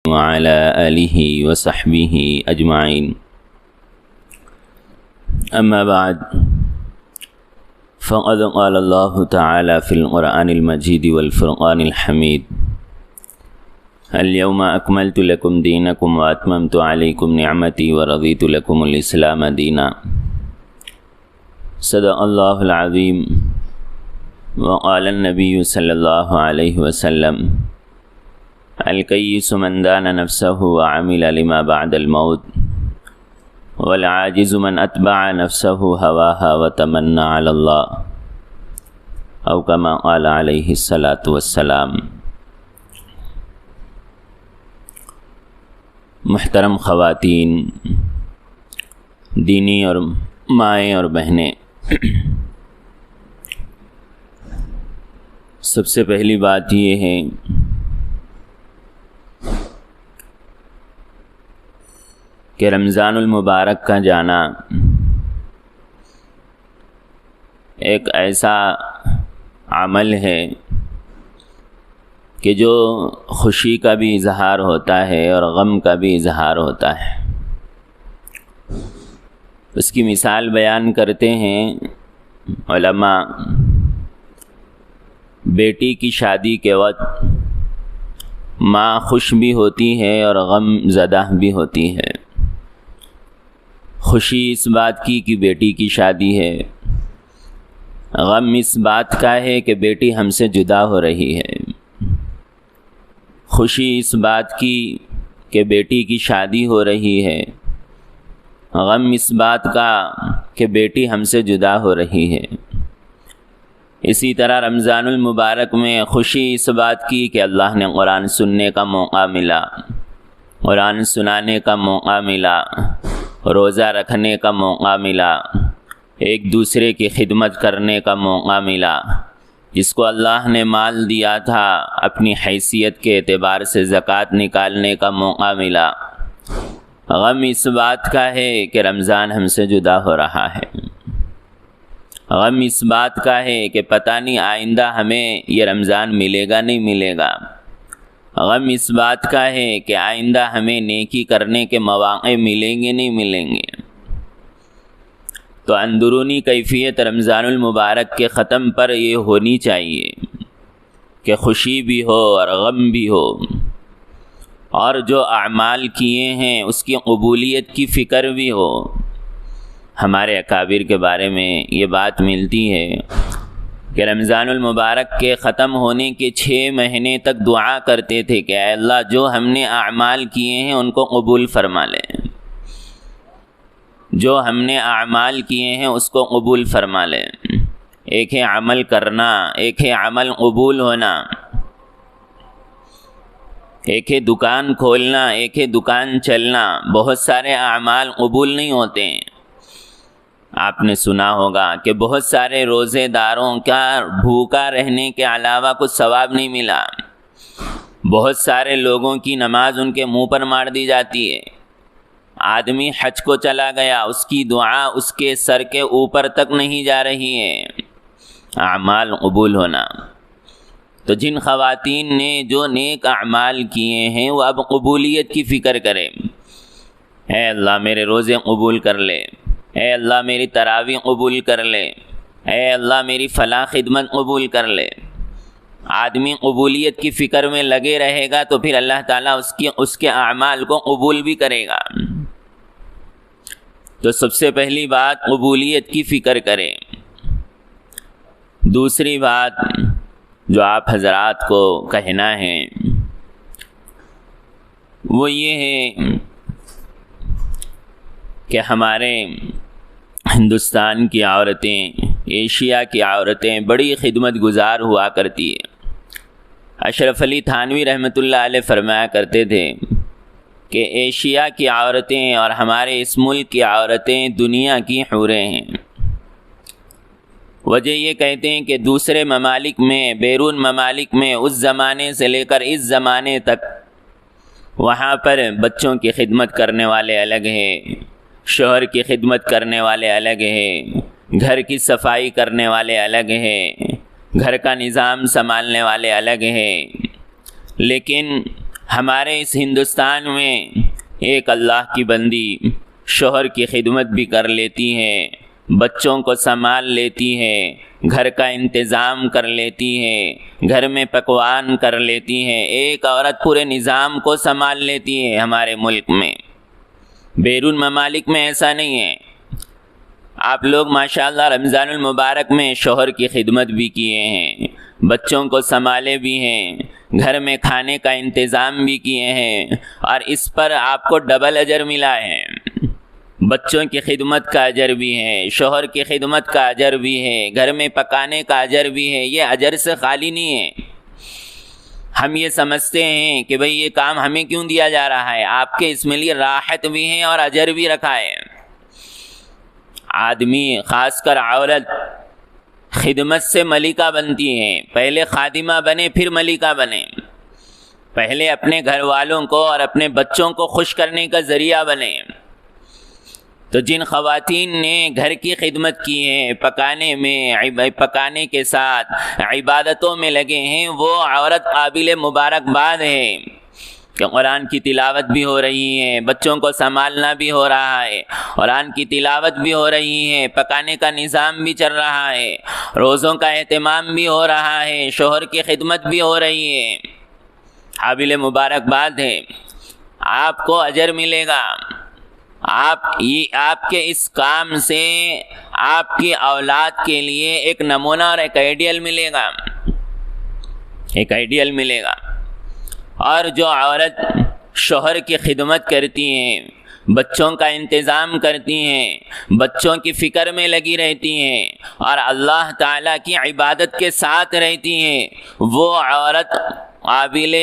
وعلى آله وصحبه أجمعين أما بعد فقد قال الله تعالى في القرآن المجيد والفرقان الحميد اليوم أكملت لكم دينكم وأتممت عليكم نعمتي ورضيت لكم الإسلام دينا صدق الله العظيم وقال النبي صلى الله عليه وسلم الكيس من دان نفسه وعمل لما بعد الموت والعاجز من أتبع نفسه هواها وتمنى على الله أو كما قال عليه الصلاة والسلام۔ محترم خواتین، دینی اور مائیں اور بہنیں، سب سے پہلی بات یہ ہے کہ رمضان المبارک کا جانا ایک ایسا عمل ہے کہ جو خوشی کا بھی اظہار ہوتا ہے اور غم کا بھی اظہار ہوتا ہے۔ اس کی مثال بیان کرتے ہیں علماء، بیٹی کی شادی کے وقت ماں خوش بھی ہوتی ہے اور غم زدہ بھی ہوتی ہے۔ خوشی اس بات کی کہ بیٹی کی شادی ہے، غم اس بات کا ہے کہ بیٹی ہم سے جدا ہو رہی ہے۔ خوشی اس بات کی کہ بیٹی کی شادی ہو رہی ہے، غم اس بات کا کہ بیٹی ہم سے جدا ہو رہی ہے۔ اسی طرح رمضان المبارک میں خوشی اس بات کی کہ اللہ نے قرآن سننے کا موقع ملا، قرآن سنانے کا موقع ملا، روزہ رکھنے کا موقع ملا، ایک دوسرے کی خدمت کرنے کا موقع ملا۔ جس کو اللہ نے مال دیا تھا اپنی حیثیت کے اعتبار سے زکوٰۃ نکالنے کا موقع ملا۔ غم اس بات کا ہے کہ رمضان ہم سے جدا ہو رہا ہے، غم اس بات کا ہے کہ پتہ نہیں آئندہ ہمیں یہ رمضان ملے گا نہیں ملے گا، غم اس بات کا ہے کہ آئندہ ہمیں نیکی کرنے کے مواقع ملیں گے نہیں ملیں گے۔ تو اندرونی کیفیت رمضان المبارک کے ختم پر یہ ہونی چاہیے کہ خوشی بھی ہو اور غم بھی ہو، اور جو اعمال کیے ہیں اس کی قبولیت کی فکر بھی ہو۔ ہمارے اکابر کے بارے میں یہ بات ملتی ہے کہ رمضان المبارک کے ختم ہونے کے 6 مہینے تک دعا کرتے تھے کہ اے اللہ جو ہم نے اعمال کیے ہیں ان کو قبول فرما لے، جو ہم نے اعمال کیے ہیں اس کو قبول فرما لے۔ ایک ہے عمل کرنا، ایک ہے عمل قبول ہونا، ایک ہے دکان کھولنا، ایک ہے دکان چلنا۔ بہت سارے اعمال قبول نہیں ہوتے ہیں۔ آپ نے سنا ہوگا کہ بہت سارے روزے داروں کا بھوکا رہنے کے علاوہ کچھ ثواب نہیں ملا۔ بہت سارے لوگوں کی نماز ان کے منہ پر مار دی جاتی ہے۔ آدمی حج کو چلا گیا، اس کی دعا اس کے سر کے اوپر تک نہیں جا رہی ہے۔ اعمال قبول ہونا۔ تو جن خواتین نے جو نیک اعمال کیے ہیں وہ اب قبولیت کی فکر کریں۔ اے اللہ میرے روزے قبول کر لے، اے اللہ میری تراویح قبول کر لے، اے اللہ میری فلاں خدمت قبول کر لے۔ آدمی قبولیت کی فکر میں لگے رہے گا تو پھر اللہ تعالیٰ اس کے اعمال کو قبول بھی کرے گا۔ تو سب سے پہلی بات قبولیت کی فکر کریں۔ دوسری بات جو آپ حضرات کو کہنا ہے وہ یہ ہے کہ ہمارے ہندوستان کی عورتیں، ایشیا کی عورتیں بڑی خدمت گزار ہوا کرتی ہیں۔ اشرف علی تھانوی رحمۃ اللہ علیہ فرمایا کرتے تھے کہ ایشیا کی عورتیں اور ہمارے اس ملک کی عورتیں دنیا کی حوریں ہیں۔ وجہ یہ کہتے ہیں کہ دوسرے ممالک میں، بیرون ممالک میں اس زمانے سے لے کر اس زمانے تک وہاں پر بچوں کی خدمت کرنے والے الگ ہیں، شوہر کی خدمت کرنے والے الگ ہیں، گھر کی صفائی کرنے والے الگ ہیں، گھر کا نظام سنبھالنے والے الگ ہیں۔ لیکن ہمارے اس ہندوستان میں ایک اللہ کی بندی شوہر کی خدمت بھی کر لیتی ہے، بچوں کو سنبھال لیتی ہے، گھر کا انتظام کر لیتی ہے، گھر میں پکوان کر لیتی ہے، ایک عورت پورے نظام کو سنبھال لیتی ہے ہمارے ملک میں۔ بیرون ممالک میں ایسا نہیں ہے۔ آپ لوگ ماشاءاللہ رمضان المبارک میں شوہر کی خدمت بھی کیے ہیں، بچوں کو سنبھالے بھی ہیں، گھر میں کھانے کا انتظام بھی کیے ہیں، اور اس پر آپ کو ڈبل اجر ملا ہے۔ بچوں کی خدمت کا اجر بھی ہے، شوہر کی خدمت کا اجر بھی ہے، گھر میں پکانے کا اجر بھی ہے۔ یہ اجر سے خالی نہیں ہے۔ ہم یہ سمجھتے ہیں کہ بھئی یہ کام ہمیں کیوں دیا جا رہا ہے، آپ کے اس میں لیے راحت بھی ہے اور اجر بھی رکھا ہے۔ آدمی خاص کر عورت خدمت سے ملکہ بنتی ہے، پہلے خادمہ بنے پھر ملکہ بنے، پہلے اپنے گھر والوں کو اور اپنے بچوں کو خوش کرنے کا ذریعہ بنے۔ تو جن خواتین نے گھر کی خدمت کی ہے، پکانے میں، پکانے کے ساتھ عبادتوں میں لگے ہیں، وہ عورت قابل مبارکباد ہے کہ قرآن کی تلاوت بھی ہو رہی ہے، بچوں کو سنبھالنا بھی ہو رہا ہے، قرآن کی تلاوت بھی ہو رہی ہے، پکانے کا نظام بھی چل رہا ہے، روزوں کا اہتمام بھی ہو رہا ہے، شوہر کی خدمت بھی ہو رہی ہے۔ قابل مبارکباد ہے، آپ کو اجر ملے گا۔ آپ کے اس کام سے آپ کی اولاد کے لیے ایک نمونہ اور ایک آئیڈیل ملے گا، ایک آئیڈیل ملے گا۔ اور جو عورت شوہر کی خدمت کرتی ہیں، بچوں کا انتظام کرتی ہیں، بچوں کی فکر میں لگی رہتی ہیں اور اللہ تعالیٰ کی عبادت کے ساتھ رہتی ہیں، وہ عورت قابل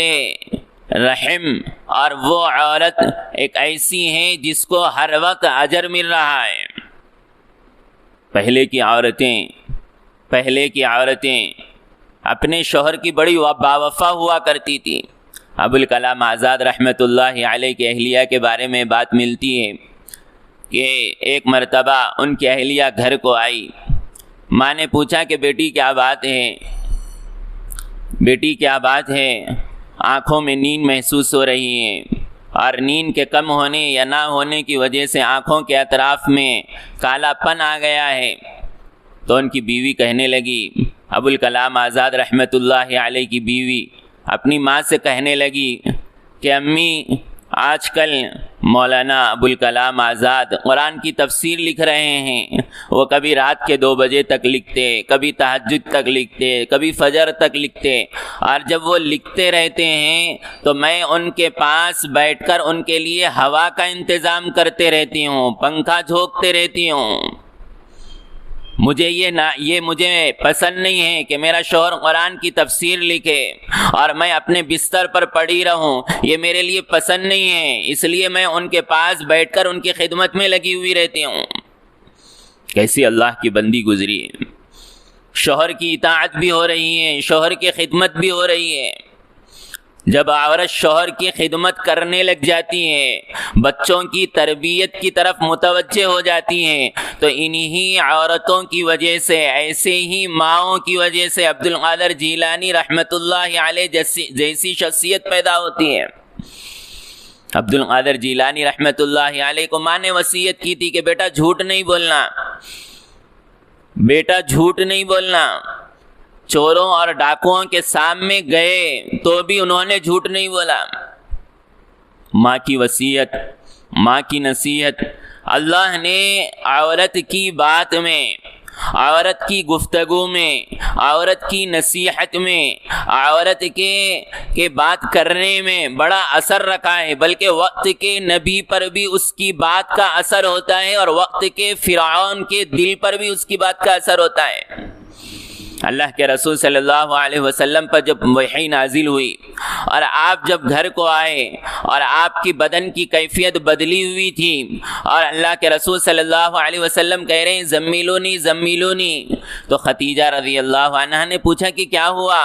رحم اور وہ عورت ایک ایسی ہے جس کو ہر وقت اجر مل رہا ہے۔ پہلے کی عورتیں اپنے شوہر کی بڑی باوفا ہوا کرتی تھی۔ ابوالکلام آزاد رحمۃ اللہ علیہ کی اہلیہ کے بارے میں بات ملتی ہے کہ ایک مرتبہ ان کی اہلیہ گھر کو آئی، ماں نے پوچھا کہ بیٹی کیا بات ہے، بیٹی کیا بات ہے؟ آنکھوں میں نیند محسوس ہو رہی ہے، اور نیند کے کم ہونے یا نہ ہونے کی وجہ سے آنکھوں کے اطراف میں کالا پن آ گیا ہے۔ تو ان کی بیوی کہنے لگی، ابوالکلام آزاد رحمۃ اللہ علیہ کی بیوی اپنی ماں سے کہنے لگی کہ امی، آج کل مولانا ابوالکلام آزاد قرآن کی تفسیر لکھ رہے ہیں، وہ کبھی رات کے 2 بجے تک لکھتے، کبھی تہجد تک لکھتے، کبھی فجر تک لکھتے، اور جب وہ لکھتے رہتے ہیں تو میں ان کے پاس بیٹھ کر ان کے لیے ہوا کا انتظام کرتے رہتی ہوں، پنکھا جھونکتے رہتی ہوں۔ یہ مجھے پسند نہیں ہے کہ میرا شوہر قرآن کی تفسیر لکھے اور میں اپنے بستر پر پڑی رہوں، یہ میرے لیے پسند نہیں ہے، اس لیے میں ان کے پاس بیٹھ کر ان کی خدمت میں لگی ہوئی رہتی ہوں۔ کیسی اللہ کی بندی گزری ہے، شوہر کی اطاعت بھی ہو رہی ہے، شوہر کی خدمت بھی ہو رہی ہے۔ جب عورت شوہر کی خدمت کرنے لگ جاتی ہے، بچوں کی تربیت کی طرف متوجہ ہو جاتی ہیں، تو انہی عورتوں کی وجہ سے، ایسے ہی ماؤں کی وجہ سے عبد القادر جیلانی رحمۃ اللہ علیہ جیسی شخصیت پیدا ہوتی ہے۔ عبد القادر جیلانی رحمۃ اللہ علیہ کو ماں نے وصیت کی تھی کہ بیٹا جھوٹ نہیں بولنا، بیٹا جھوٹ نہیں بولنا۔ چوروں اور ڈاکوؤں کے سامنے گئے تو بھی انہوں نے جھوٹ نہیں بولا۔ ماں کی وصیت، ماں کی نصیحت، اللہ نے عورت کی بات میں، عورت کی گفتگو میں، عورت کی نصیحت میں، عورت کے بات کرنے میں بڑا اثر رکھا ہے، بلکہ وقت کے نبی پر بھی اس کی بات کا اثر ہوتا ہے، اور وقت کے فرعون کے دل پر بھی اس کی بات کا اثر ہوتا ہے۔ اللہ کے رسول صلی اللہ علیہ وسلم پر جب وحی نازل ہوئی اور آپ جب گھر کو آئے اور آپ کی بدن کی کیفیت بدلی ہوئی تھی، اور اللہ کے رسول صلی اللہ علیہ وسلم کہہ رہے ہیں زمیلونی زمیلونی، تو خدیجہ رضی اللہ عنہا نے پوچھا کہ کیا ہوا،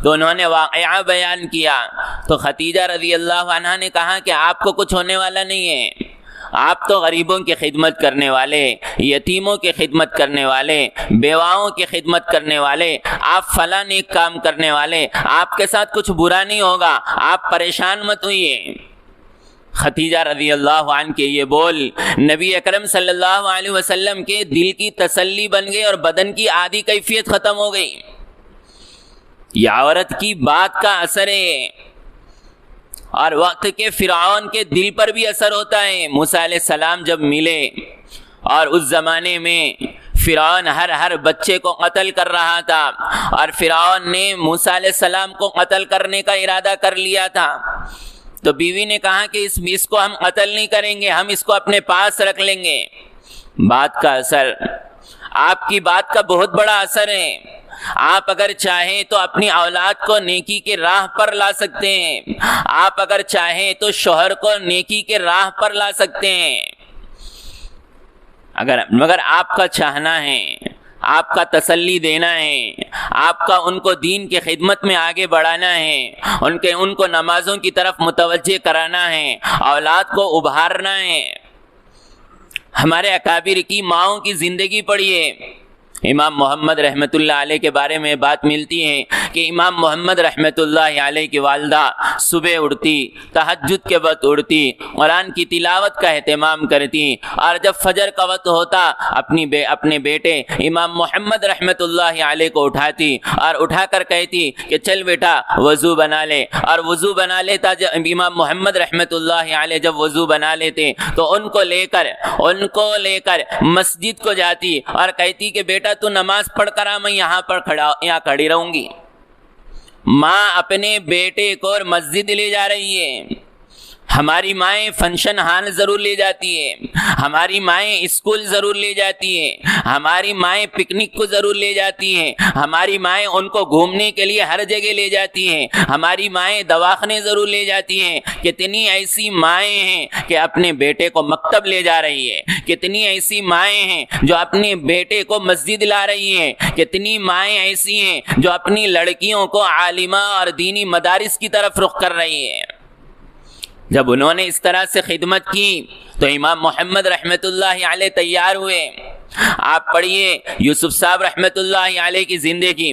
تو انہوں نے واقعہ بیان کیا۔ تو خدیجہ رضی اللہ عنہا نے کہا کہ آپ کو کچھ ہونے والا نہیں ہے، آپ تو غریبوں کی خدمت کرنے والے، یتیموں کی خدمت کرنے والے، بیواؤں کی خدمت کرنے والے، آپ فلاں نیک کام کرنے والے، آپ کے ساتھ کچھ برا نہیں ہوگا، آپ پریشان مت ہوئیے۔ خدیجہ رضی اللہ عنہ کے یہ بول نبی اکرم صلی اللہ علیہ وسلم کے دل کی تسلی بن گئے اور بدن کی آدھی کیفیت ختم ہو گئی۔ یہ عورت کی بات کا اثر ہے، اور وقت کے فرعون کے دل پر بھی اثر ہوتا ہے۔ موسیٰ علیہ السلام جب ملے، اور اس زمانے میں فرعون ہر بچے کو قتل کر رہا تھا، اور فرعون نے موسیٰ علیہ السلام کو قتل کرنے کا ارادہ کر لیا تھا، تو بیوی نے کہا کہ اس کو ہم قتل نہیں کریں گے، ہم اس کو اپنے پاس رکھ لیں گے۔ بات کا اثر، آپ کی بات کا بہت بڑا اثر ہے۔ آپ اگر چاہیں تو اپنی اولاد کو نیکی کے راہ پر لا سکتے ہیں، آپ اگر چاہیں تو شوہر کو نیکی کے راہ پر لا سکتے ہیں، مگر آپ کا چاہنا ہے، آپ کا تسلی دینا ہے، آپ کا ان کو دین کی خدمت میں آگے بڑھانا ہے، ان کو نمازوں کی طرف متوجہ کرانا ہے، اولاد کو ابھارنا ہے۔ ہمارے اکابر کی ماؤں کی زندگی پڑھیے۔ امام محمد رحمۃ اللہ علیہ کے بارے میں بات ملتی ہے کہ امام محمد رحمۃ اللہ علیہ کی والدہ صبح اٹھتی، تہجد کے وقت اٹھتی، قرآن کی تلاوت کا اہتمام کرتی، اور جب فجر کا وقت ہوتا اپنے بیٹے امام محمد رحمۃ اللہ علیہ کو اٹھاتی، اور اٹھا کر کہتی کہ چل بیٹا وضو بنا لے، اور وضو بنا لیتا۔ جب امام محمد رحمۃ اللہ علیہ جب وضو بنا لیتے تو ان کو لے کر مسجد کو جاتی، اور کہتی کہ بیٹا تو نماز پڑھ کر آ، میں یہاں کھڑی رہوں گی۔ ماں اپنے بیٹے کو مسجد لے جا رہی ہے۔ ہماری مائیں فنکشن ہال ضرور لے جاتی ہے، ہماری مائیں اسکول ضرور لے جاتی ہے، ہماری مائیں پکنک کو ضرور لے جاتی ہیں، ہماری مائیں ان کو گھومنے کے لیے ہر جگہ لے جاتی ہیں، ہماری مائیں دواخانے ضرور لے جاتی ہیں۔ کتنی ایسی مائیں ہیں کہ اپنے بیٹے کو مکتب لے جا رہی ہے، کتنی ایسی مائیں ہیں جو اپنے بیٹے کو مسجد لا رہی ہیں، کتنی مائیں ایسی ہیں جو اپنی لڑکیوں کو عالمہ اور دینی مدارس کی طرف رخ کر رہی ہیں۔ جب انہوں نے اس طرح سے خدمت کی تو امام محمد رحمۃ اللہ علیہ تیار ہوئے۔ آپ پڑھیے یوسف صاحب رحمۃ اللہ علیہ کی زندگی۔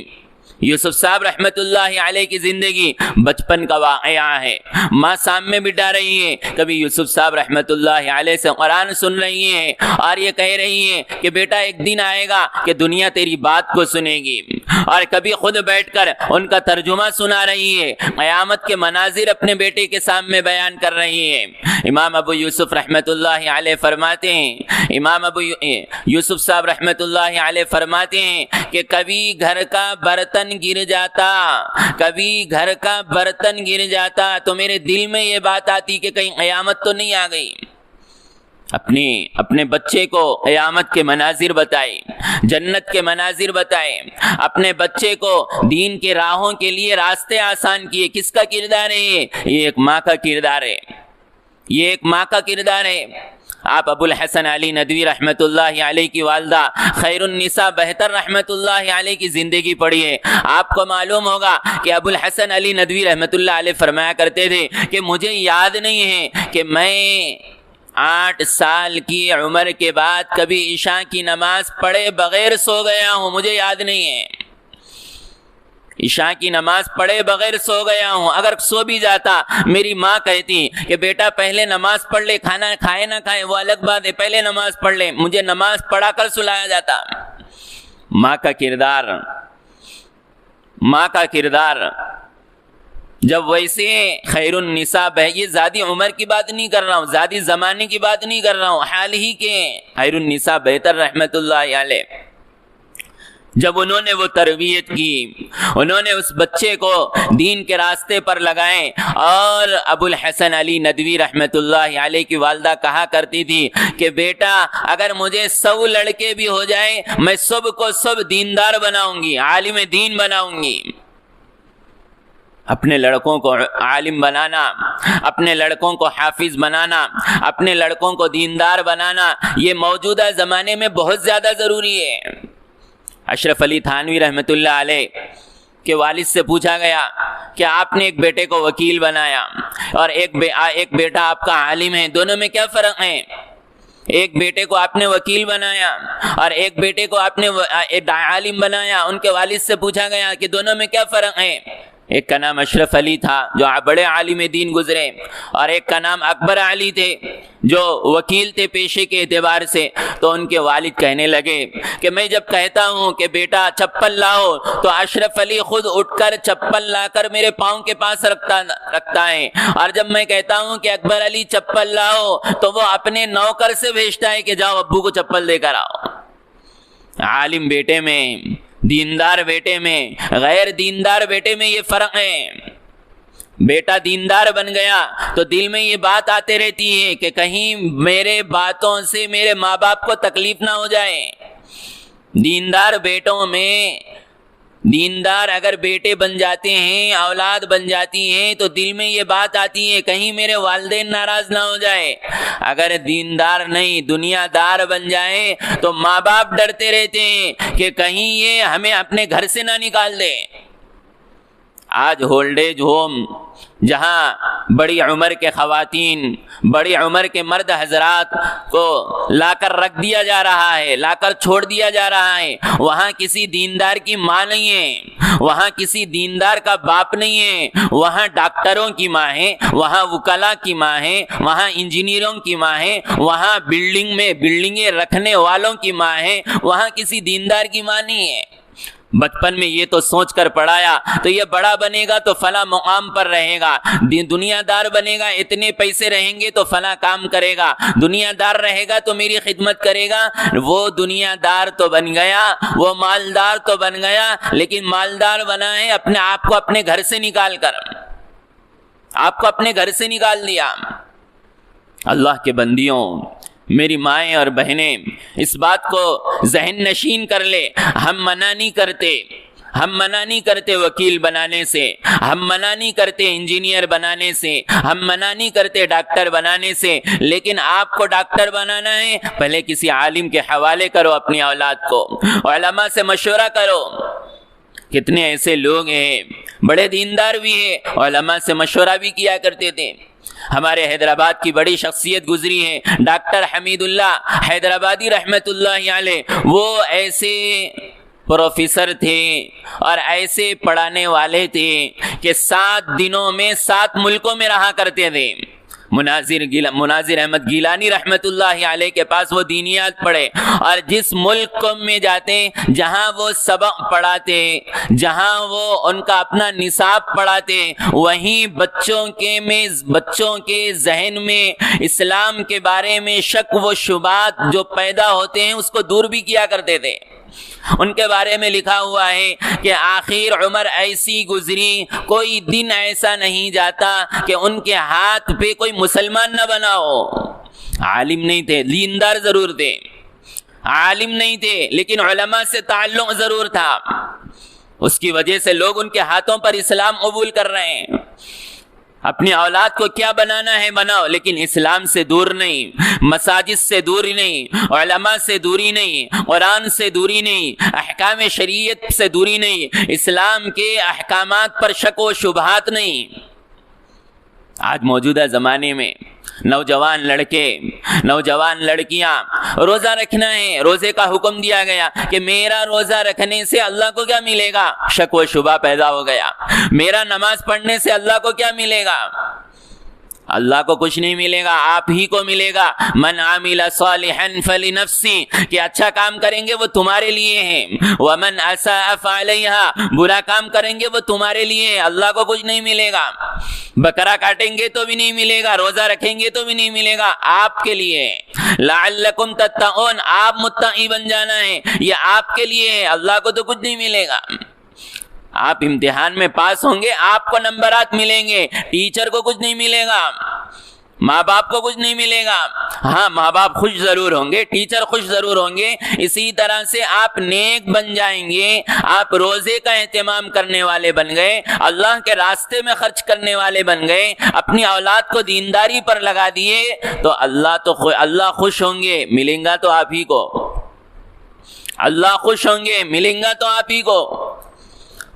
یوسف صاحب رحمۃ اللہ علیہ کی زندگی بچپن کا واقعہ ہے۔ ماں سامنے بٹھا رہی ہے، کبھی یوسف صاحب رحمۃ اللہ علیہ سے قرآن سن رہی ہیں، اور یہ کہہ رہی ہیں کہ بیٹا ایک دن آئے گا کہ دنیا تیری بات کو سنے گی، اور کبھی خود بیٹھ کر ان کا ترجمہ سنا رہی ہے، قیامت کے مناظر اپنے بیٹے کے سامنے بیان کر رہی ہے۔ امام ابو یوسف رحمۃ اللہ علیہ فرماتے ہیں، امام ابو یوسف صاحب رحمۃ اللہ علیہ فرماتے ہیں کہ کبھی گھر کا برتن گر جاتا، کبھی گھر کا برتن گر جاتا تو میرے دل میں یہ بات آتی کہ کہیں قیامت تو نہیں آ گئی۔ اپنے بچے کو قیامت کے مناظر بتائے، جنت کے مناظر بتائے، اپنے بچے کو دین کے راہوں کے لیے راستے آسان کیے۔ کس کا کردار ہے یہ ایک ماں کا کردار ہے، یہ ایک ماں کا کردار ہے۔ آپ ابو الحسن علی ندوی رحمۃ اللہ علیہ کی والدہ خیر النساء بہتر رحمۃ اللہ علیہ کی زندگی پڑھیے۔ آپ کو معلوم ہوگا کہ ابو الحسن علی ندوی رحمۃ اللہ علیہ فرمایا کرتے تھے کہ مجھے یاد نہیں ہے کہ میں 8 سال کی عمر کے بعد کبھی عشاء کی نماز پڑھے بغیر سو گیا ہوں، مجھے یاد نہیں ہے۔ عشاء کی نماز پڑھے بغیر سو گیا ہوں۔ اگر سو بھی جاتا میری ماں کہتی کہ بیٹا پہلے نماز پڑھ لے، کھانا کھائے نہ کھائے وہ الگ بات ہے، پہلے نماز پڑھ لے۔ مجھے نماز پڑھا کر سلایا جاتا۔ ماں کا کردار، ماں کا کردار جب ویسے خیر النساء یہ زیادہ عمر کی بات نہیں کر رہا ہوں، زیادہ زمانے کی بات نہیں کر رہا ہوں، حال ہی کے خیر النساء بہتر رحمت اللہ علیہ جب انہوں نے وہ تربیت کی، انہوں نے اس بچے کو دین کے راستے پر لگائے۔ اور ابو الحسن علی ندوی رحمت اللہ علیہ کی والدہ کہا کرتی تھی کہ بیٹا اگر مجھے 100 لڑکے بھی ہو جائیں میں سب کو سب دیندار بناؤں گی، عالم دین بناؤں گی۔ اپنے لڑکوں کو عالم بنانا، اپنے لڑکوں کو حافظ بنانا، اپنے لڑکوں کو دیندار بنانا یہ موجودہ زمانے میں بہت زیادہ ضروری ہے۔ اشرف علی تھانوی رحمت اللہ علیہ کے والد سے پوچھا گیا کہ آپ نے ایک بیٹے کو وکیل بنایا اور ایک بیٹا آپ کا عالم ہے، دونوں میں کیا فرق ہے؟ ایک بیٹے کو آپ نے وکیل بنایا اور ایک بیٹے کو آپ نے عالم بنایا. ان کے والد سے پوچھا گیا کہ دونوں میں کیا فرق ہے؟ ایک کا نام اشرف علی تھا جو بڑے عالم دین گزرے، اور ایک کا نام اکبر علی تھے جو وکیل تھے پیشے کے اعتبار سے. تو ان کے والد کہنے لگے کہ میں جب کہتا ہوں کہ بیٹا چپل لاؤ تو اشرف علی خود اٹھ کر چپل لا کر میرے پاؤں کے پاس رکھتا ہے، اور جب میں کہتا ہوں کہ اکبر علی چپل لاؤ تو وہ اپنے نوکر سے بھیجتا ہے کہ جاؤ ابو کو چپل دے کر آؤ. عالم بیٹے میں، دیندار بیٹے میں، غیر دیندار بیٹے میں یہ فرق ہے. بیٹا دیندار بن گیا تو دل میں یہ بات آتے رہتی ہے کہ کہیں میرے باتوں سے میرے ماں باپ کو تکلیف نہ ہو جائے. دیندار بیٹوں میں، دیندار اگر بیٹے بن جاتے ہیں، اولاد بن جاتی ہے تو دل میں یہ بات آتی ہے کہیں میرے والدین ناراض نہ ہو جائے. اگر دیندار نہیں دنیا دار بن جائے تو ماں باپ ڈرتے رہتے ہیں کہ کہیں یہ ہمیں اپنے گھر سے نہ نکال دے. آج ہولڈ ایج ہوم جہاں بڑی عمر کے خواتین، بڑی عمر کے مرد حضرات کو لا کر رکھ دیا جا رہا ہے، لا کر چھوڑ دیا جا رہا ہے، وہاں کسی دیندار کی ماں نہیں ہے، وہاں کسی دیندار کا باپ نہیں ہے، وہاں ڈاکٹروں کی ماں ہے، وہاں وکلا کی ماں ہے، وہاں انجینئروں کی ماں ہے، وہاں بلڈنگیں رکھنے والوں کی ماں ہے، وہاں کسی دیندار کی ماں نہیں ہے. بچپن میں یہ تو سوچ کر پڑھایا تو یہ بڑا بنے گا تو فلاں مقام پر رہے گا، دنیا دار بنے گا اتنے پیسے رہیں گے تو فلاں کام کرے گا، دنیا دار رہے گا تو میری خدمت کرے گا. وہ دنیا دار تو بن گیا، وہ مالدار تو بن گیا، لیکن مالدار بنا ہے اپنے آپ کو اپنے گھر سے نکال کر، آپ کو اپنے گھر سے نکال دیا. اللہ کے بندیوں، میری مائیں اور بہنیں، اس بات کو ذہن نشین کر لے. ہم منع نہیں کرتے وکیل بنانے سے، ہم منع نہیں کرتے انجینئر بنانے سے، ہم منع نہیں کرتے ڈاکٹر بنانے سے، لیکن آپ کو ڈاکٹر بنانا ہے پہلے کسی عالم کے حوالے کرو اپنی اولاد کو، علماء سے مشورہ کرو. کتنے ایسے لوگ ہیں بڑے دیندار بھی ہیں، علماء سے مشورہ بھی کیا کرتے تھے. ہمارے حیدرآباد کی بڑی شخصیت گزری ہے ڈاکٹر حمید اللہ حیدرآبادی رحمت اللہ علیہ. وہ ایسے پروفیسر تھے اور ایسے پڑھانے والے تھے کہ 7 دنوں میں 7 ملکوں میں رہا کرتے تھے. مناظر احمد گیلانی رحمت اللہ علیہ کے پاس وہ دینیات پڑھے، اور جس ملک میں جاتے جہاں وہ سبق پڑھاتے، جہاں وہ ان کا اپنا نصاب پڑھاتے، وہیں بچوں کے ذہن میں اسلام کے بارے میں شک و شبہات جو پیدا ہوتے ہیں اس کو دور بھی کیا کرتے تھے. ان کے بارے میں لکھا ہوا ہے کہ آخر عمر ایسی گزری، کوئی دن ایسا نہیں جاتا کہ ان کے ہاتھ پہ کوئی مسلمان نہ بنا ہو. عالم نہیں تھے، دیندار ضرور تھے، عالم نہیں تھے لیکن علماء سے تعلق ضرور تھا. اس کی وجہ سے لوگ ان کے ہاتھوں پر اسلام قبول کر رہے ہیں. اپنی اولاد کو کیا بنانا ہے بناؤ، لیکن اسلام سے دور نہیں، مساجد سے دوری نہیں، علماء سے دوری نہیں، قرآن سے دوری نہیں، احکام شریعت سے دوری نہیں، اسلام کے احکامات پر شک و شبہات نہیں. آج موجودہ زمانے میں نوجوان لڑکے، نوجوان لڑکیاں روزہ رکھنا ہے، روزے کا حکم دیا گیا کہ میرا روزہ رکھنے سے اللہ کو کیا ملے گا، شک و شبہ پیدا ہو گیا. میرا نماز پڑھنے سے اللہ کو کیا ملے گا، اللہ کو کچھ نہیں ملے گا، آپ ہی کو ملے گا. من عمل صالحا فلنفسی، کہ اچھا کام کریں گے وہ تمہارے لیے ہیں، ومن اساء فعلیہا، برا کام کریں گے وہ تمہارے لیے ہیں، اللہ کو کچھ نہیں ملے گا. بکرا کاٹیں گے تو بھی نہیں ملے گا، روزہ رکھیں گے تو بھی نہیں ملے گا، آپ کے لیے. لعلکم تتقون، آپ متقی بن جانا ہے، یہ آپ کے لیے ہے، اللہ کو تو کچھ نہیں ملے گا. آپ امتحان میں پاس ہوں گے، آپ کو نمبرات ملیں گے، ٹیچر کو کچھ نہیں ملے گا، ماں باپ کو کچھ نہیں ملے گا. ہاں ماں باپ خوش ضرور ہوں گے، ٹیچر خوش ضرور ہوں گے. اسی طرح سے آپ نیک بن جائیں گے، آپ روزے کا اہتمام کرنے والے بن گئے، اللہ کے راستے میں خرچ کرنے والے بن گئے، اپنی اولاد کو دینداری پر لگا دیے، تو اللہ خوش ہوں گے، ملیں گا تو آپ ہی کو. اللہ خوش ہوں گے، ملیں گا تو آپ ہی کو.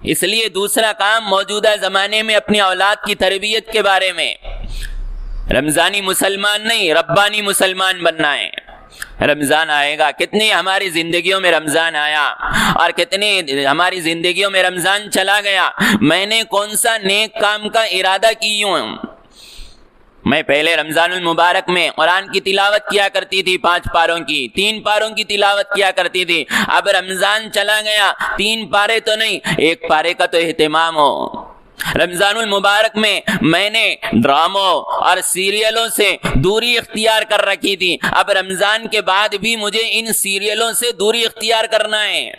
اس لیے دوسرا کام موجودہ زمانے میں اپنی اولاد کی تربیت کے بارے میں، رمضانی مسلمان نہیں، ربانی مسلمان بننا ہے. رمضان آئے گا، کتنی ہماری زندگیوں میں رمضان آیا اور کتنی ہماری زندگیوں میں رمضان چلا گیا، میں نے کون سا نیک کام کا ارادہ کی ہوں۔ میں پہلے رمضان المبارک میں قرآن کی تلاوت کیا کرتی تھی، 5 پاروں کی، 3 پاروں کی تلاوت کیا کرتی تھی، اب رمضان چلا گیا 3 پارے تو نہیں، 1 پارے کا تو اہتمام ہو۔ رمضان المبارک میں نے ڈراموں اور سیریلوں سے دوری اختیار کر رکھی تھی، اب رمضان کے بعد بھی مجھے ان سیریلوں سے دوری اختیار کرنا ہے۔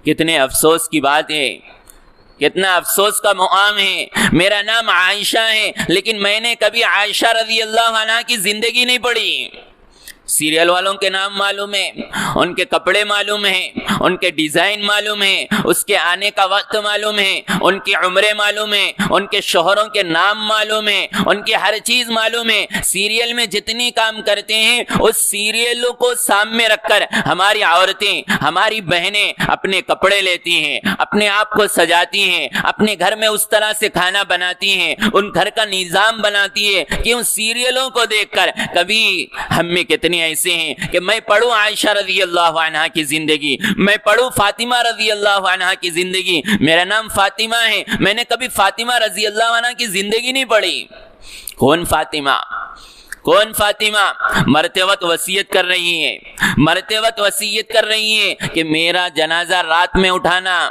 کتنے افسوس کی بات ہے، کتنا افسوس کا مقام ہے۔ میرا نام عائشہ ہے لیکن میں نے کبھی عائشہ رضی اللہ عنہا کی زندگی نہیں پڑھی۔ سیریل والوں کے نام معلوم ہے، ان کے کپڑے معلوم ہیں، ان کے ڈیزائن معلوم ہیں، اس کے آنے کا وقت معلوم ہے، ان کی عمریں معلوم ہیں، ان کے شوہروں کے نام معلوم ہیں، ان کی ہر چیز معلوم ہے۔ سیریل میں جتنی کام کرتے ہیں اس سیریلوں کو سامنے رکھ کر ہماری عورتیں، ہماری بہنیں اپنے کپڑے لیتی ہیں، اپنے آپ کو سجاتی ہیں، اپنے گھر میں اس طرح سے کھانا بناتی ہیں، ان گھر کا نظام بناتی ہے کہ ان سیریلوں کو دیکھ کر کبھی ہم میں کتنی ایسے ہیں کہ میں پڑھوں عائشہ رضی اللہ عنہا کی زندگی، میں پڑھوں فاطمہ رضی اللہ عنہا کی زندگی، میرا نام فاطمہ ہے، میں نے کبھی فاطمہ رضی اللہ عنہا کی زندگی نہیں پڑھی۔ کون فاطمہ؟ کون فاطمہ؟ مرتے وقت وصیت کر رہی ہیں، مرتے وقت وصیت کر رہی ہیں کہ میرا جنازہ رات میں اٹھانا،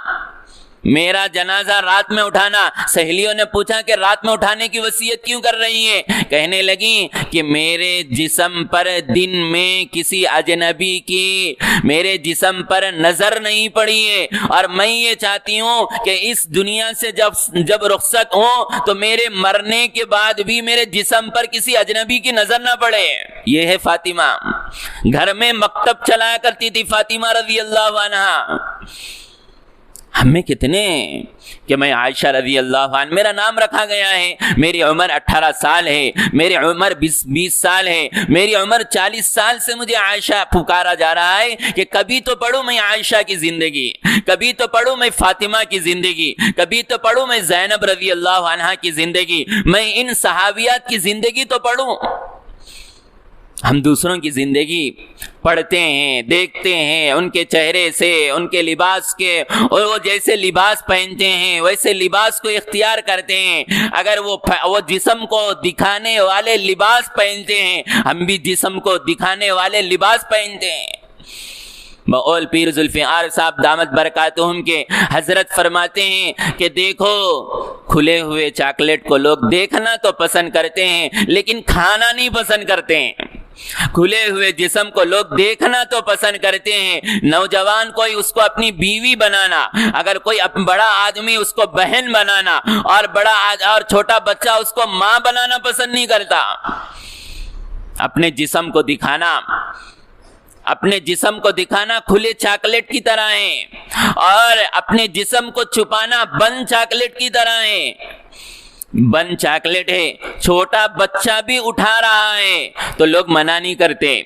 میرا جنازہ رات میں اٹھانا۔ سہیلیوں نے پوچھا کہ رات میں اٹھانے کی وصیت کیوں کر رہی ہیں؟ کہنے لگی کہ میرے جسم پر دن میں کسی اجنبی کی میرے جسم پر نظر نہیں پڑی ہے، اور میں یہ چاہتی ہوں کہ اس دنیا سے جب رخصت ہوں تو میرے مرنے کے بعد بھی میرے جسم پر کسی اجنبی کی نظر نہ پڑے۔ یہ ہے فاطمہ۔ گھر میں مکتب چلایا کرتی تھی فاطمہ رضی اللہ عنہا۔ ہمیں کتنے کہ میں عائشہ رضی اللہ عنہ، میرا نام رکھا گیا ہے، میری عمر 18 سال ہے، میری عمر 20 سال ہے، میری عمر 40 سال سے مجھے عائشہ پکارا جا رہا ہے کہ کبھی تو پڑھوں میں عائشہ کی زندگی، کبھی تو پڑھوں میں فاطمہ کی زندگی، کبھی تو پڑھوں میں زینب رضی اللہ عنہا کی زندگی، میں ان صحابیات کی زندگی تو پڑھوں۔ ہم دوسروں کی زندگی پڑھتے ہیں، دیکھتے ہیں، ان کے چہرے سے، ان کے لباس کے، اور وہ جیسے لباس پہنتے ہیں ویسے لباس کو اختیار کرتے ہیں۔ اگر وہ جسم کو دکھانے والے لباس پہنتے ہیں، ہم بھی جسم کو دکھانے والے لباس پہنتے ہیں۔ مغول پیر ذوالفقار صاحب دامت برکاتہم کے حضرت فرماتے ہیں کہ دیکھو، کھلے ہوئے چاکلیٹ کو لوگ دیکھنا تو پسند کرتے ہیں لیکن کھانا نہیں پسند کرتے ہیں۔ کھلے ہوئے جسم کو لوگ دیکھنا تو پسند کرتے ہیں، نوجوان کوئی اس کو اپنی بیوی بنانا، اگر کوئی بڑا آدمی اس کو بہن بنانا، اور چھوٹا بچہ اس کو ماں بنانا پسند نہیں کرتا۔ اپنے جسم کو دکھانا، اپنے جسم کو دکھانا کھلے چاکلیٹ کی طرح ہے، اور اپنے جسم کو چھپانا بند چاکلیٹ کی طرح ہے۔ بند چاکلیٹ ہے، چھوٹا بچہ بھی اٹھا رہا ہے تو لوگ منع نہیں کرتے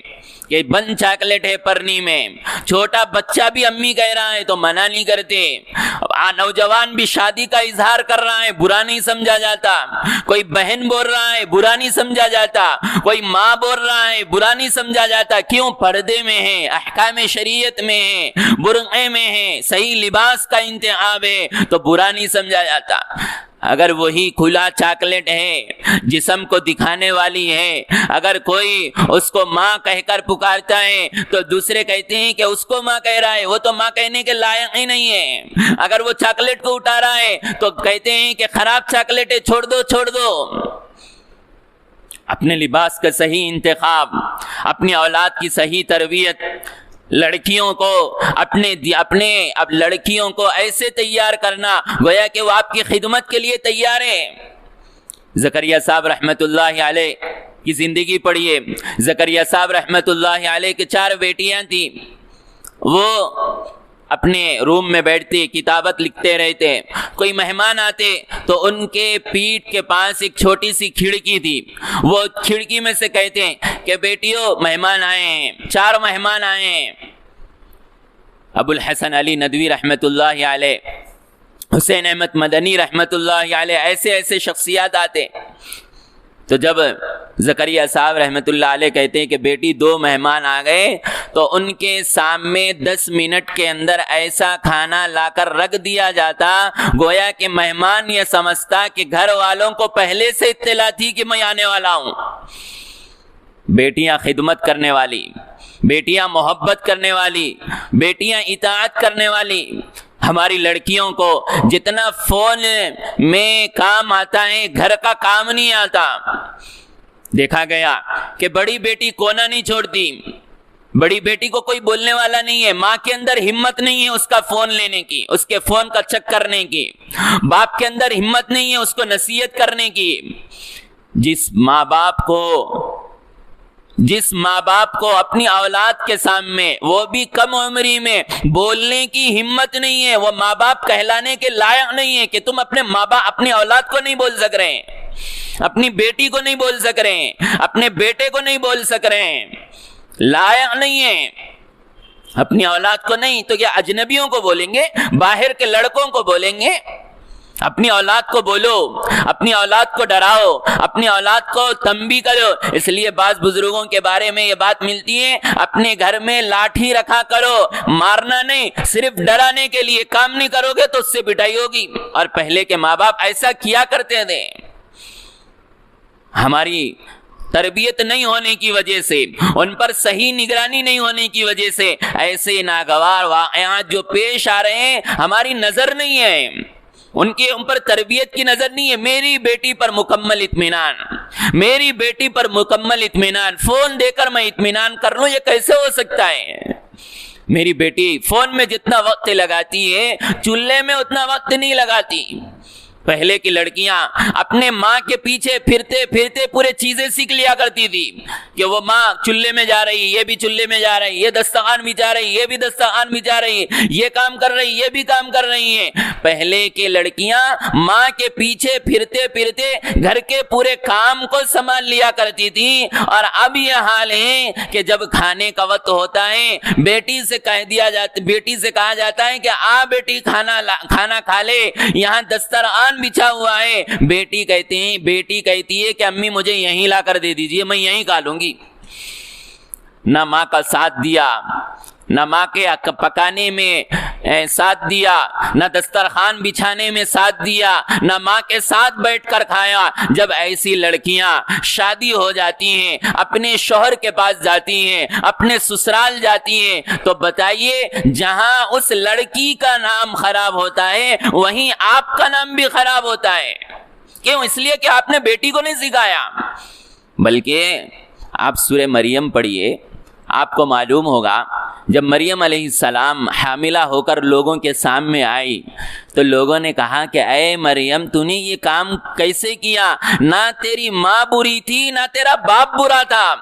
کہ بند چاکلیٹ ہے پرنی میں، چھوٹا بچہ بھی امی کہہ رہا ہے تو منع نہیں کرتے۔ نوجوان بھی شادی کا اظہار کر رہا ہے، برا نہیں سمجھا جاتا۔ کوئی بہن بول رہا ہے، برا نہیں سمجھا جاتا۔ کوئی ماں بول رہا ہے، برا نہیں سمجھا جاتا۔ کیوں؟ پردے میں ہے، احکام شریعت میں ہے، برقعے میں ہے، صحیح لباس کا انتخاب ہے تو برا نہیں سمجھا جاتا۔ اگر وہی کھلا چاکلیٹ ہے، جسم کو دکھانے والی ہے، اگر کوئی اس کو ماں کہہ کر پکارتا ہے تو دوسرے کہتے ہیں کہ اس کو ماں کہہ رہا ہے، وہ تو ماں کہنے کے لائق ہی نہیں ہے۔ اگر وہ چاکلیٹ کو اٹھا رہا ہے تو کہتے ہیں کہ خراب چاکلیٹ ہے، چھوڑ دو چھوڑ دو۔ اپنے لباس کا صحیح انتخاب، اپنی اولاد کی صحیح تربیت، لڑکیوں کو اب لڑکیوں کو ایسے تیار کرنا گویا کہ وہ آپ کی خدمت کے لیے تیار ہے۔ زکریا صاحب رحمت اللہ علیہ کی زندگی پڑھیے۔ زکریا صاحب رحمت اللہ علیہ کے 4 بیٹیاں تھیں، وہ اپنے روم میں بیٹھتے کتابت لکھتے رہتے، کوئی مہمان آتے تو ان کے پیٹھ کے پاس ایک چھوٹی سی کھڑکی تھی، وہ کھڑکی میں سے کہتے کہ بیٹیوں مہمان آئے ہیں، 4 مہمان آئے ہیں۔ ابو الحسن علی ندوی رحمت اللہ علیہ، حسین احمد مدنی رحمت اللہ علیہ، ایسے ایسے شخصیات آتے تو جب زکریا صاحب رحمۃ اللہ علیہ کہتے ہیں کہ بیٹی 2 مہمان آ گئے تو ان کے سامنے 10 منٹ کے اندر ایسا کھانا لا کر رکھ دیا جاتا گویا کہ مہمان یہ سمجھتا کہ گھر والوں کو پہلے سے اطلاع تھی کہ میں آنے والا ہوں۔ بیٹیاں خدمت کرنے والی، بیٹیاں محبت کرنے والی، بیٹیاں اطاعت کرنے والی، ہماری لڑکیوں کو جتنا فون میں کام آتا ہے گھر کا کام نہیں آتا۔ دیکھا گیا کہ بڑی بیٹی کونا نہیں چھوڑتی، بڑی بیٹی کو کوئی بولنے والا نہیں ہے، ماں کے اندر ہمت نہیں ہے اس کا فون لینے کی، اس کے فون کا چیک کرنے کی، باپ کے اندر ہمت نہیں ہے اس کو نصیحت کرنے کی۔ جس ماں باپ کو اپنی اولاد کے سامنے وہ بھی کم عمری میں بولنے کی ہمت نہیں ہے، وہ ماں باپ کہلانے کے لائق نہیں ہے کہ تم اپنی اولاد کو نہیں بول سک رہے ہیں، اپنی بیٹی کو نہیں بول سک رہے ہیں، اپنے بیٹے کو نہیں بول سک رہے ہیں، لائق نہیں ہے اپنی اولاد کو، نہیں تو کیا اجنبیوں کو بولیں گے، باہر کے لڑکوں کو بولیں گے؟ اپنی اولاد کو بولو، اپنی اولاد کو ڈراؤ، اپنی اولاد کو تنبیہ کرو۔ اس لیے بعض بزرگوں کے بارے میں یہ بات ملتی ہے، اپنے گھر میں لاٹھی رکھا کرو، مارنا نہیں، صرف ڈرانے کے لیے، کام نہیں کرو گے تو اس سے پٹائی ہوگی۔ اور پہلے کے ماں باپ ایسا کیا کرتے تھے۔ ہماری تربیت نہیں ہونے کی وجہ سے، ان پر صحیح نگرانی نہیں ہونے کی وجہ سے ایسے ناگوار واقعات جو پیش آ رہے ہیں ہماری نظر نہیں ہے، ان کے اوپر تربیت کی نظر نہیں ہے۔ میری بیٹی پر مکمل اطمینان، میری بیٹی پر مکمل اطمینان، فون دے کر میں اطمینان کر لوں، یہ کیسے ہو سکتا ہے؟ میری بیٹی فون میں جتنا وقت لگاتی ہے چولہے میں اتنا وقت نہیں لگاتی۔ پہلے کی لڑکیاں اپنے ماں کے پیچھے پھرتے پھرتے پورے چیزیں سیکھ لیا کرتی تھی کہ وہ ماں چولہے میں جا رہی، یہ بھی چولہے میں جا رہی، یہ دسترخوان بچھا رہی، یہ بھی دسترخوان بچھا رہی، یہ کام کر رہی، یہ بھی کام کر رہی ہیں۔ پہلے کے لڑکیاں ماں کے پیچھے پھرتے پھرتے گھر کے پورے کام کو سنبھال لیا کرتی تھی، اور اب یہ حال ہے کہ جب کھانے کا وقت ہوتا ہے بیٹی سے کہا جاتا ہے کہ آ بیٹی کھانا کھا لے، یہاں دسترخوان بچھا ہوا ہے، بیٹی کہتی ہے کہ امی مجھے یہیں لا کر دے دیجئے، میں یہیں کھا لوں گی۔ نہ ماں کا ساتھ دیا، نہ ماں کے پکانے میں ساتھ دیا، نہ دسترخوان بچھانے میں ساتھ دیا، نہ ماں کے ساتھ بیٹھ کر کھایا۔ جب ایسی لڑکیاں شادی ہو جاتی ہیں، اپنے شوہر کے پاس جاتی ہیں، اپنے سسرال جاتی ہیں، تو بتائیے جہاں اس لڑکی کا نام خراب ہوتا ہے وہیں آپ کا نام بھی خراب ہوتا ہے۔ کیوں؟ اس لیے کہ آپ نے بیٹی کو نہیں سکھایا۔ بلکہ آپ سورہ مریم پڑھیے، آپ کو معلوم ہوگا جب مریم علیہ السلام حاملہ ہو کر لوگوں کے سامنے آئی تو لوگوں نے کہا کہ اے مریم تو نے یہ کام کیسے کیا؟ نہ تیری ماں بری تھی نہ تیرا باپ برا تھا،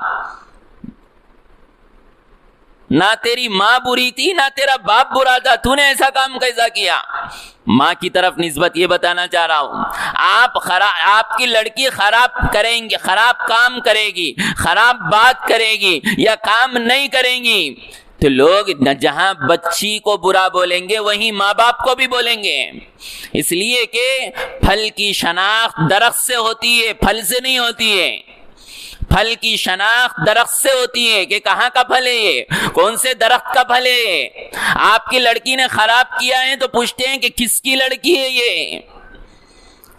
نہ تیری ماں بری تھی نہ تیرا باپ برا تھا، تو نے ایسا کام کیسا کیا؟ ماں کی طرف نسبت یہ بتانا چاہ رہا ہوں، آپ کی لڑکی خراب کام کرے گی، خراب بات کرے گی یا کام نہیں کریں گی تو لوگ جہاں بچی کو برا بولیں گے وہیں ماں باپ کو بھی بولیں گے۔ اس لیے کہ پھل کی شناخت درخت سے ہوتی ہے، پھل سے نہیں ہوتی ہے۔ پھل کی شناخت درخت سے ہوتی ہے کہ کہاں کا پھل ہے، یہ کون سے درخت کا پھل ہے۔ آپ کی لڑکی نے خراب کیا ہے تو پوچھتے ہیں کہ کس کی لڑکی ہے یہ؟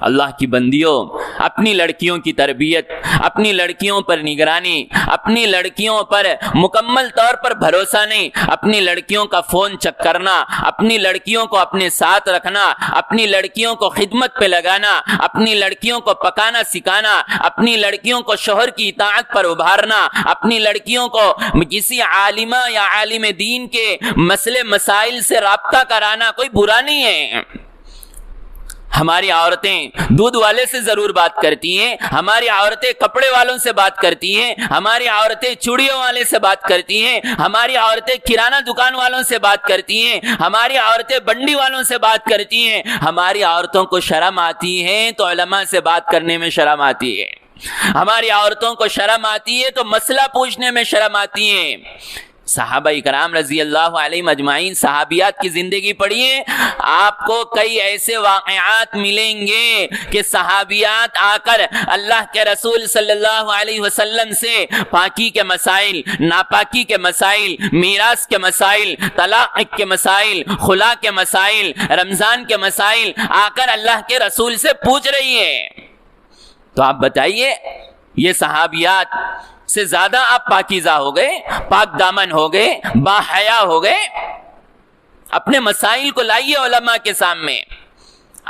اللہ کی بندیوں، اپنی لڑکیوں کی تربیت، اپنی لڑکیوں پر نگرانی، اپنی لڑکیوں پر مکمل طور پر بھروسہ نہیں، اپنی لڑکیوں کا فون چیک کرنا، اپنی لڑکیوں کو اپنے ساتھ رکھنا، اپنی لڑکیوں کو خدمت پہ لگانا، اپنی لڑکیوں کو پکانا سکھانا، اپنی لڑکیوں کو شوہر کی اطاعت پر ابھارنا، اپنی لڑکیوں کو کسی عالمہ یا عالم دین کے مسئلے مسائل سے رابطہ کرانا کوئی برا نہیں ہے۔ ہماری عورتیں دودھ والے سے ضرور بات کرتی ہیں، ہماری عورتیں کپڑے والوں سے بات کرتی ہیں، ہماری عورتیں چوڑیوں والے سے بات کرتی ہیں، ہماری عورتیں کرانہ دکان والوں سے بات کرتی ہیں، ہماری عورتیں بنڈی والوں سے بات کرتی ہیں۔ ہماری عورتوں کو شرم آتی ہے تو علماء سے بات کرنے میں شرم آتی ہے، ہماری عورتوں کو شرم آتی ہے تو مسئلہ پوچھنے میں شرم آتی ہے۔ صحابہ اکرام رضی اللہ علیہ مجمعین صحابیات کی زندگی پڑھیے، آپ کو کئی ایسے واقعات ملیں گے کہ صحابیات آ کر اللہ کے رسول صلی اللہ علیہ وسلم سے پاکی کے مسائل، ناپاکی کے مسائل، میراث کے مسائل، طلاق کے مسائل، خلا کے مسائل، رمضان کے مسائل آ کر اللہ کے رسول سے پوچھ رہی ہے۔ تو آپ بتائیے، یہ صحابیات سے زیادہ آپ پاکیزہ ہو گئے، پاک دامن ہو گئے، با حیا ہو گئے۔ اپنے مسائل کو لائیے علماء کے سامنے،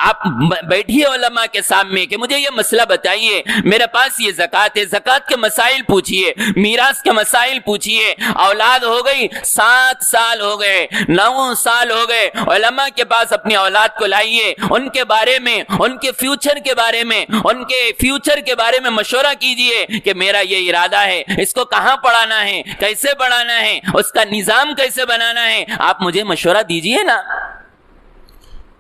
آپ بیٹھیے علماء کے سامنے کہ مجھے یہ مسئلہ بتائیے، میرے پاس یہ زکوٰۃ ہے، زکوٰۃ کے مسائل پوچھیے، میراث کے مسائل پوچھیے۔ اولاد ہو گئی، 7 سال ہو گئے، 9 سال ہو گئے، علماء کے پاس اپنی اولاد کو لائیے، ان کے بارے میں، ان کے فیوچر کے بارے میں، ان کے فیوچر کے بارے میں مشورہ کیجئے کہ میرا یہ ارادہ ہے، اس کو کہاں پڑھانا ہے، کیسے پڑھانا ہے، اس کا نظام کیسے بنانا ہے، آپ مجھے مشورہ دیجئے نا۔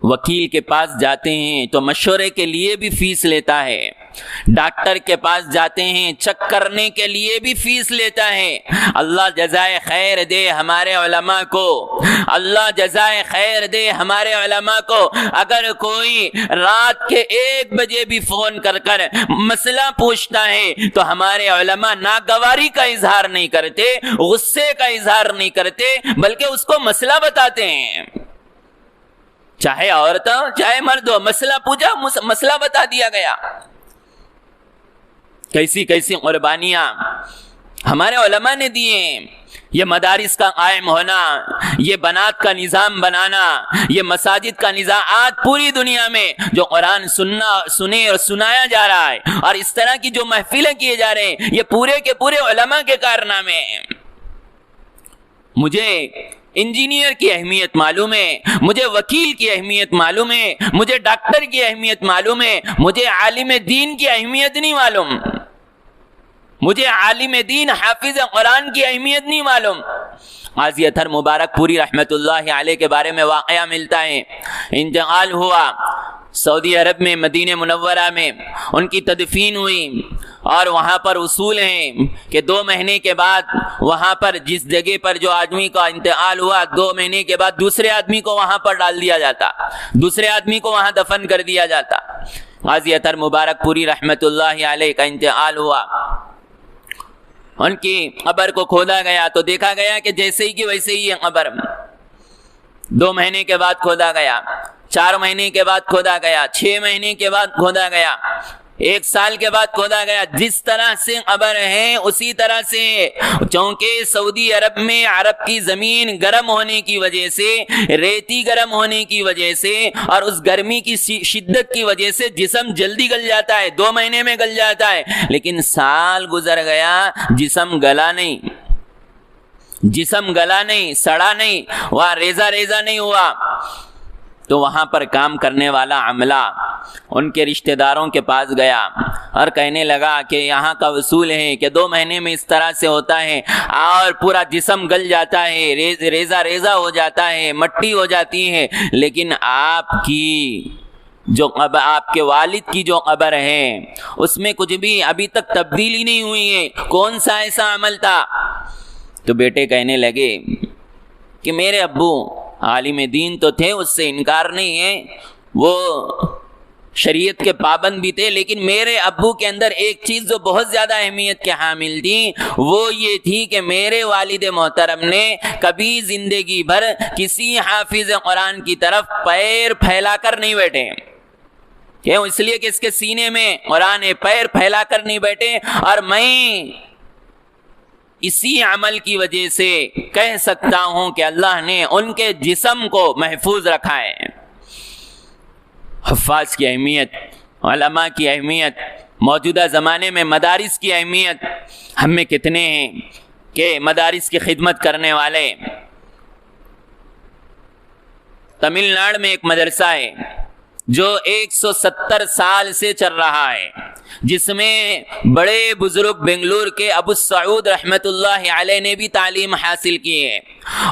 وکیل کے پاس جاتے ہیں تو مشورے کے لیے بھی فیس لیتا ہے، ڈاکٹر کے پاس جاتے ہیں چیک کرنے کے لیے بھی فیس لیتا ہے۔ اللہ جزائے خیر دے ہمارے علماء کو، اللہ جزائے خیر دے ہمارے علماء کو۔ اگر کوئی رات کے 1 بجے بھی فون کر کر مسئلہ پوچھتا ہے تو ہمارے علماء ناگواری کا اظہار نہیں کرتے، غصے کا اظہار نہیں کرتے، بلکہ اس کو مسئلہ بتاتے ہیں۔ چاہے عورت ہو چاہے مرد ہو، مسئلہ پوچھا، مسئلہ بتا دیا گیا۔ کیسی کیسی قربانیاں ہمارے علماء نے دیے ہیں۔ یہ مدارس کا قائم ہونا، یہ بنات کا نظام بنانا، یہ مساجد کا نظام، آج پوری دنیا میں جو قرآن سنے اور سنایا جا رہا ہے اور اس طرح کی جو محفلیں کیے جا رہے ہیں، یہ پورے کے پورے علماء کے کارنامے ہیں۔ مجھے انجینئر کی اہمیت معلوم ہے، مجھے وکیل کی اہمیت معلوم ہے، مجھے ڈاکٹر کی اہمیت معلوم ہے، مجھے عالم دین کی اہمیت نہیں معلوم، مجھے عالم دین حافظ قرآن کی اہمیت نہیں معلوم۔ قاضی اطہر مبارک پوری رحمت اللہ علیہ کے بارے میں واقعہ ملتا ہے، انتقال ہوا سعودی عرب میں، مدینہ منورہ میں ان کی تدفین ہوئی، اور وہاں پر اصول ہیں کہ 2 مہینے کے بعد وہاں پر جس جگہ پر جو آدمی کا انتقال ہوا، 2 مہینے کے بعد دوسرے آدمی کو وہاں پر ڈال دیا جاتا، دوسرے آدمی کو وہاں دفن کر دیا جاتا۔ قاضی اطہر مبارک پوری رحمت اللہ علیہ کا انتقال ہوا، ان کی قبر کو کھودا گیا تو دیکھا گیا کہ جیسے ہی کی ویسے ہی ہے قبر۔ 2 مہینے کے بعد کھودا گیا، 4 مہینے کے بعد کھودا گیا، 6 مہینے کے بعد کھودا گیا، 1 سال کے بعد کھودا گیا۔ جس طرح سے قبر ہے اسی طرح سے، چونکہ سعودی عرب میں عرب کی زمین گرم ہونے کی وجہ سے، ریتی گرم ہونے کی وجہ سے اور اس گرمی کی شدت کی وجہ سے جسم جلدی گل جاتا ہے، 2 مہینے میں گل جاتا ہے، لیکن سال گزر گیا جسم گلا نہیں، جسم گلا نہیں، سڑا نہیں، وہاں ریزہ ریزہ نہیں ہوا۔ تو وہاں پر کام کرنے والا عملہ ان کے رشتہ داروں کے پاس گیا اور کہنے لگا کہ یہاں کا اصول ہے کہ 2 مہینے میں اس طرح سے ہوتا ہے اور پورا جسم گل جاتا ہے، ریزہ ریزہ ہو جاتا ہے، مٹی ہو جاتی ہے، لیکن آپ کے والد کی جو قبر ہے اس میں کچھ بھی ابھی تک تبدیلی نہیں ہوئی ہے، کون سا ایسا عمل تھا؟ تو بیٹے کہنے لگے کہ میرے ابو عالم دین تو تھے، اس سے انکار نہیں ہے، وہ شریعت کے پابند بھی تھے، لیکن میرے ابو کے اندر ایک چیز جو بہت زیادہ اہمیت کے حامل تھی وہ یہ تھی کہ میرے والد محترم نے کبھی زندگی بھر کسی حافظ قرآن کی طرف پیر پھیلا کر نہیں بیٹھے، کیوں؟ اس لیے کہ اس کے سینے میں قرآن ہے، پیر پھیلا کر نہیں بیٹھے، اور میں اسی عمل کی وجہ سے کہہ سکتا ہوں کہ اللہ نے ان کے جسم کو محفوظ رکھا ہے۔ حفاظ کی اہمیت، علماء کی اہمیت، موجودہ زمانے میں مدارس کی اہمیت ہم میں کتنے ہیں کہ مدارس کی خدمت کرنے والے۔ تمل ناڈو میں ایک مدرسہ ہے جو 170 سال سے چل رہا ہے، جس میں بڑے بزرگ بنگلور کے ابو سعود رحمت اللہ علیہ نے بھی تعلیم حاصل کی ہے۔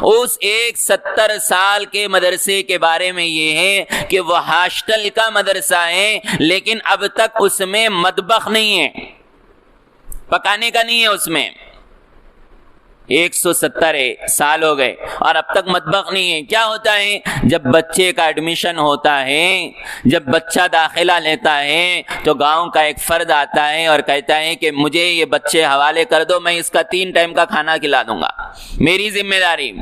اس 170 سال کے مدرسے کے بارے میں یہ ہے کہ وہ ہاسٹل کا مدرسہ ہے، لیکن اب تک اس میں مطبخ نہیں ہے، پکانے کا نہیں ہے اس میں۔ 170 سال ہو گئے اور اب تک مطبخ نہیں ہے۔ کیا ہوتا ہے؟ جب بچے کا ایڈمیشن ہوتا ہے، جب بچہ داخلہ لیتا ہے تو گاؤں کا ایک فرد آتا ہے اور کہتا ہے کہ مجھے یہ بچے حوالے کر دو، میں اس کا 3 ٹائم کا کھانا کھلا دوں گا، میری ذمہ داری۔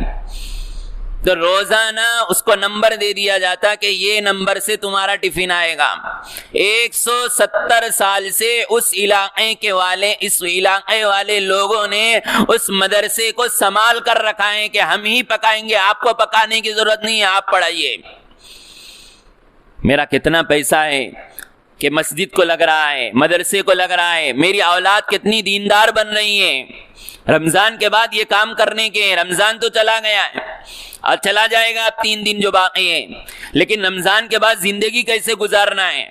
تو روزانہ اس کو نمبر دے دیا جاتا کہ یہ نمبر سے تمہارا ٹفن آئے گا۔ 170 سال سے اس علاقے والے لوگوں نے اس مدرسے کو سنبھال کر رکھا ہے کہ ہم ہی پکائیں گے، آپ کو پکانے کی ضرورت نہیں ہے، آپ پڑھائیے۔ میرا کتنا پیسہ ہے کہ مسجد کو لگ رہا ہے، مدرسے کو لگ رہا ہے، میری اولاد کتنی دیندار بن رہی ہے۔ رمضان کے بعد یہ کام کرنے کے، رمضان تو چلا گیا ہے اور چلا جائے گا اب 3 دن جو باقی ہیں، لیکن رمضان کے بعد زندگی کیسے گزارنا ہے،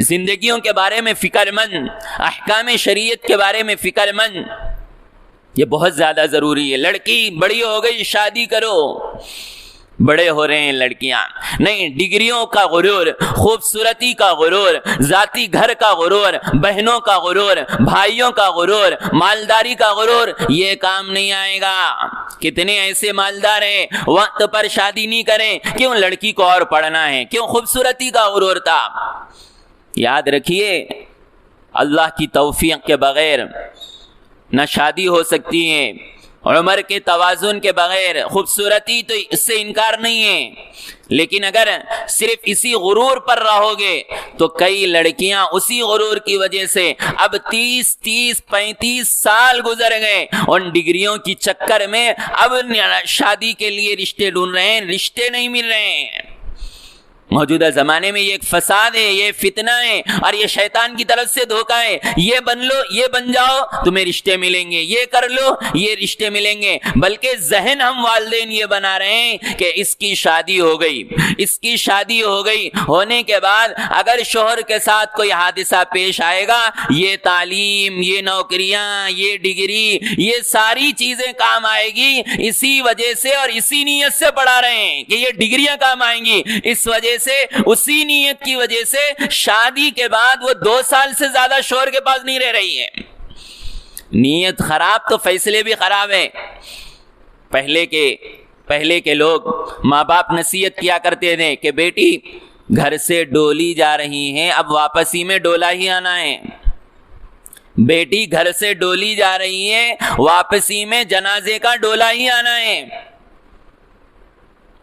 زندگیوں کے بارے میں فکر مند، احکام شریعت کے بارے میں فکر مند، یہ بہت زیادہ ضروری ہے۔ لڑکی بڑی ہو گئی، شادی کرو، بڑے ہو رہے ہیں لڑکیاں، نہیں، ڈگریوں کا غرور، خوبصورتی کا غرور، ذاتی گھر کا غرور، بہنوں کا غرور، بھائیوں کا غرور، مالداری کا غرور، یہ کام نہیں آئے گا۔ کتنے ایسے مالدار ہیں وقت پر شادی نہیں کریں، کیوں؟ لڑکی کو اور پڑھنا ہے، کیوں؟ خوبصورتی کا غرور تھا۔ یاد رکھیے، اللہ کی توفیق کے بغیر نہ شادی ہو سکتی ہے، عمر کے توازن کے بغیر، خوبصورتی تو اس سے انکار نہیں ہے، لیکن اگر صرف اسی غرور پر رہو گے تو کئی لڑکیاں اسی غرور کی وجہ سے اب 35 سال گزر گئے ان ڈگریوں کی چکر میں، اب شادی کے لیے رشتے ڈھونڈ رہے ہیں، رشتے نہیں مل رہے ہیں۔ موجودہ زمانے میں یہ ایک فساد ہے، یہ فتنہ ہے اور یہ شیطان کی طرف سے دھوکہ ہے۔ یہ بن لو، یہ بن جاؤ، تمہیں رشتے ملیں گے، یہ کر لو، یہ رشتے ملیں گے، بلکہ ذہن ہم والدین یہ بنا رہے ہیں کہ اس کی شادی ہو گئی، اس کی شادی ہو گئی، ہونے کے بعد اگر شوہر کے ساتھ کوئی حادثہ پیش آئے گا، یہ تعلیم، یہ نوکریاں، یہ ڈگری، یہ ساری چیزیں کام آئے گی، اسی وجہ سے اور اسی نیت سے پڑھا رہے ہیں کہ یہ ڈگریاں کام آئیں گی، اس وجہ سے، اسی نیت کی وجہ سے شادی کے بعد وہ 2 سال سے زیادہ شوہر کے پاس نہیں رہ رہی ہے۔ نیت خراب تو فیصلے بھی خراب ہیں۔ پہلے کے لوگ، ماں باپ نصیحت کیا کرتے تھے کہ بیٹی گھر سے ڈولی جا رہی ہیں، اب واپسی میں ڈولا ہی آنا ہے، بیٹی گھر سے ڈولی جا رہی ہے، واپسی میں جنازے کا ڈولا ہی آنا ہے۔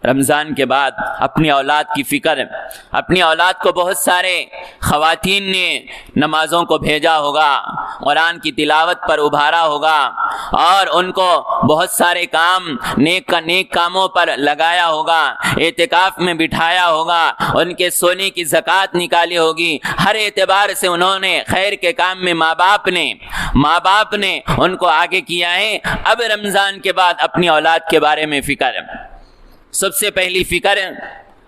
رمضان کے بعد اپنی اولاد کی فکر، اپنی اولاد کو بہت سارے خواتین نے نمازوں کو بھیجا ہوگا، قرآن کی تلاوت پر ابھارا ہوگا اور ان کو بہت سارے کام، نیک کاموں پر لگایا ہوگا، اعتکاف میں بٹھایا ہوگا، ان کے سونے کی زکوٰۃ نکالی ہوگی، ہر اعتبار سے انہوں نے خیر کے کام میں ماں باپ نے ان کو آگے کیا ہے۔ اب رمضان کے بعد اپنی اولاد کے بارے میں فکر، سب سے پہلی فکر،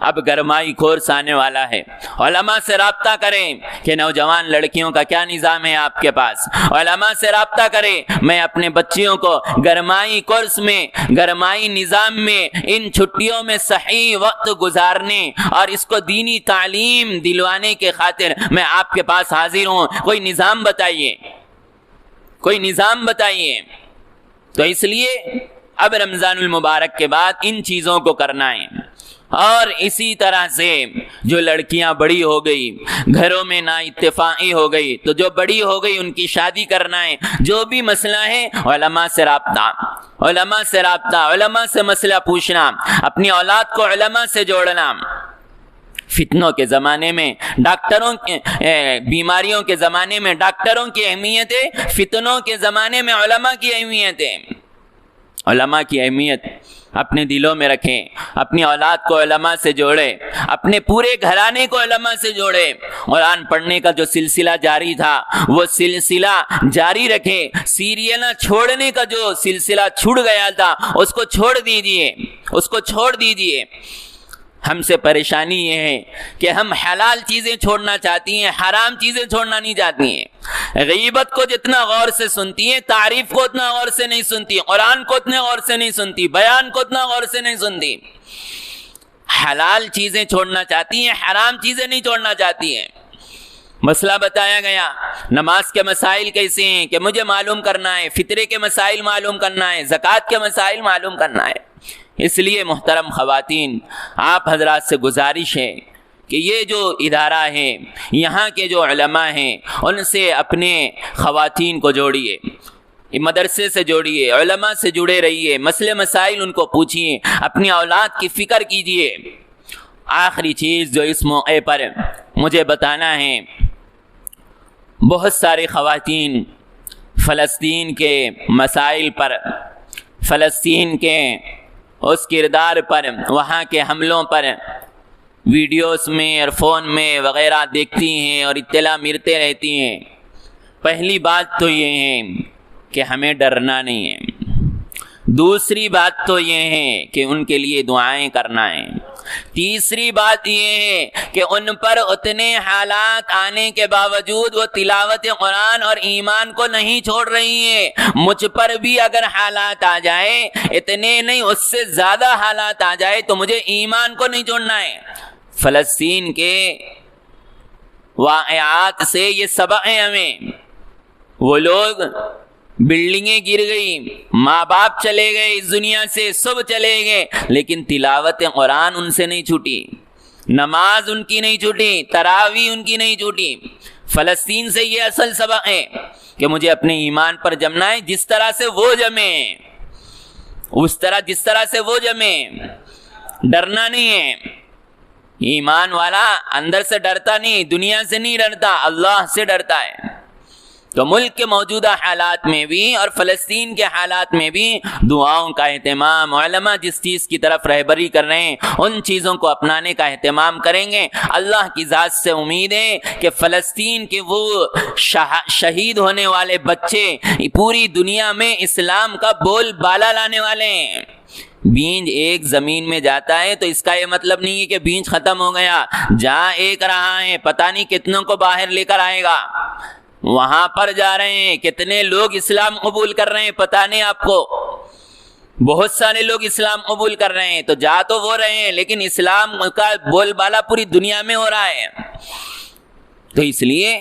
اب گرمائی کورس آنے والا ہے، علماء سے رابطہ کریں کہ نوجوان لڑکیوں کا کیا نظام ہے آپ کے پاس، علماء سے رابطہ کریں، میں اپنے بچیوں کو گرمائی کورس میں، گرمائی نظام میں، ان چھٹیوں میں صحیح وقت گزارنے اور اس کو دینی تعلیم دلوانے کے خاطر میں آپ کے پاس حاضر ہوں، کوئی نظام بتائیے، کوئی نظام بتائیے۔ تو اس لیے اب رمضان المبارک کے بعد ان چیزوں کو کرنا ہے۔ اور اسی طرح سے جو لڑکیاں بڑی ہو گئی، گھروں میں نا اتفاقی ہو گئی، تو جو بڑی ہو گئی ان کی شادی کرنا ہے، جو بھی مسئلہ ہے علماء سے رابطہ، علماء سے مسئلہ پوچھنا، اپنی اولاد کو علماء سے جوڑنا۔ فتنوں کے زمانے میں ڈاکٹروں کے، بیماریوں کے زمانے میں ڈاکٹروں کی اہمیت ہے، فتنوں کے زمانے میں علماء کی اہمیت ہے۔ علماء کی اہمیت اپنے دلوں میں رکھیں، اپنی اولاد کو علماء سے جوڑے، اپنے پورے گھرانے کو علماء سے جوڑے، قرآن پڑھنے کا جو سلسلہ جاری تھا وہ سلسلہ جاری رکھیں، سیریل چھوڑنے کا جو سلسلہ چھوٹ گیا تھا اس کو چھوڑ دیجئے۔ ہم سے پریشانی یہ ہے کہ ہم حلال چیزیں چھوڑنا چاہتی ہیں، حرام چیزیں چھوڑنا نہیں چاہتی ہیں۔ غیبت کو جتنا غور سے سنتی ہیں، تعریف کو اتنا غور سے نہیں سنتی، قرآن کو اتنے غور سے نہیں سنتی، بیان کو اتنا غور سے نہیں سنتی۔ حلال چیزیں چھوڑنا چاہتی ہیں، حرام چیزیں نہیں چھوڑنا چاہتی ہیں۔ مسئلہ بتایا گیا، نماز کے مسائل کیسے ہیں کہ مجھے معلوم کرنا ہے، فطرے کے مسائل معلوم کرنا ہے، زکوٰۃ کے مسائل معلوم کرنا ہے۔ اس لیے محترم خواتین، آپ حضرات سے گزارش ہے کہ یہ جو ادارہ ہے، یہاں کے جو علماء ہیں، ان سے اپنے خواتین کو جوڑیے، مدرسے سے جوڑیے، علماء سے جڑے رہیے، مسئلے مسائل ان کو پوچھیے، اپنی اولاد کی فکر کیجیے۔ آخری چیز جو اس موقع پر مجھے بتانا ہے، بہت ساری خواتین فلسطین کے مسائل پر، فلسطین کے اس کردار پر، وہاں کے حملوں پر ویڈیوز میں اور فون میں وغیرہ دیکھتی ہیں اور اطلاع ملتے رہتی ہیں۔ پہلی بات تو یہ ہے کہ ہمیں ڈرنا نہیں ہے، دوسری بات تو یہ ہے کہ ان کے لیے دعائیں کرنا ہے، تیسری بات یہ ہے کہ ان پر اتنے حالات آنے کے باوجود وہ تلاوت قرآن اور ایمان کو نہیں چھوڑ رہی ہیں۔ مجھ پر بھی اگر حالات آ جائے، اتنے نہیں اس سے زیادہ حالات آ جائے، تو مجھے ایمان کو نہیں چھوڑنا ہے۔ فلسطین کے واقعات سے یہ سبق ہے ہمیں۔ وہ لوگ، بلڈنگیں گر گئی، ماں باپ چلے گئے اس دنیا سے، سب چلے گئے، لیکن تلاوت قرآن ان سے نہیں چھوٹی، نماز ان کی نہیں چھوٹی، تراویح ان کی نہیں چھوٹی۔ فلسطین سے یہ اصل سبق ہے کہ مجھے اپنے ایمان پر جمنا ہے، جس طرح سے وہ جمے، جس طرح سے وہ جمے، ڈرنا نہیں ہے۔ ایمان والا اندر سے ڈرتا نہیں، دنیا سے نہیں ڈرتا، اللہ سے ڈرتا ہے۔ تو ملک کے موجودہ حالات میں بھی اور فلسطین کے حالات میں بھی دعاؤں کا اہتمام، علماء جس چیز کی طرف رہبری کر رہے ہیں ان چیزوں کو اپنانے کا اہتمام کریں گے۔ اللہ کی ذات سے امید ہے کہ فلسطین کے وہ شہید ہونے والے بچے پوری دنیا میں اسلام کا بول بالا لانے والے ہیں۔ بیج ایک زمین میں جاتا ہے تو اس کا یہ مطلب نہیں ہے کہ بیج ختم ہو گیا، جہاں ایک رہا ہے پتہ نہیں کتنوں کو باہر لے کر آئے گا، وہاں پر جا رہے ہیں، کتنے لوگ اسلام قبول کر رہے ہیں پتہ نہیں آپ کو، بہت سارے لوگ اسلام قبول کر رہے ہیں، تو جا تو وہ رہے ہیں لیکن اسلام کا بول بالا پوری دنیا میں ہو رہا ہے۔ تو اس لیے